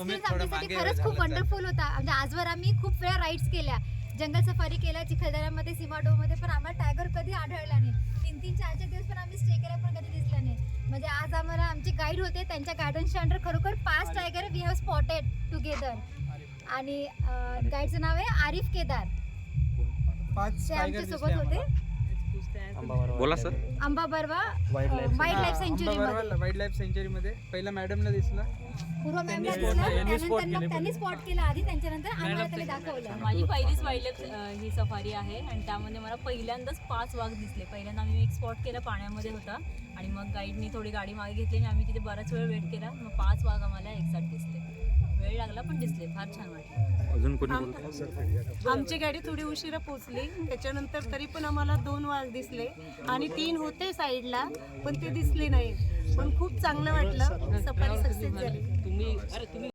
Experience आमच्यासाठी खरंच खूप वंडरफुल होता. म्हणजे आजवर आम्ही खूप वेळा राईड्स केल्या, जंगल सफारी केल्या चिखलदऱ्यामध्ये, सिमाडोमध्ये, पण आम्हाला टायगर कधी आढळला नाही. 3-3, 4-4 दिवस पण आम्ही स्टे केला पण कधी दिसला नाही. म्हणजे आज आम्हाला आमचे गाईड होते, त्यांच्या गायडन्सच्या अंडर खरोखर 5 tiger we have spotted together. आणि गाईडचं नाव आहे आरिफ केदार. 5 ते आमच्या सोबत होते. बोला sir. Amba Barva wild life सँच्युरी मध्ये, वाईल्ड लाईफ सेंचुरी मध्ये पहिला मॅडमला दिसला, पूर्व मॅमला दिसला, त्यानंतर त्यांनी स्पॉट केला आधी, त्यांच्यानंतर आम्हाला त्यांनी दाखवलं. माझी पहिलीच वाईल्ड लाईफ ही सफारी आहे आणि त्यामध्ये मला पहिल्यांदाच 5 वाघ दिसले. पहिल्यांदा आम्ही एक स्पॉट केला, पाण्यामध्ये होता आणि मग गाईडनी थोडी गाडी मागे घेतली आणि आम्ही तिथे बराच वेळ वेट केला. मग 5 वाघ आम्हाला एकसाथ दिसले. वेळ लागला पण दिसले, फार छान वाटलं. अजून कोणी बोलतो? आमची गाडी थोडी उशिरा पोहोचली, त्याच्यानंतर तरी पण आम्हाला 2 वाघ दिसले आणि 3 होते साईडला पण ते दिसले नाही. पण खूप चांगलं वाटलं, सफारी सक्सेस झाली.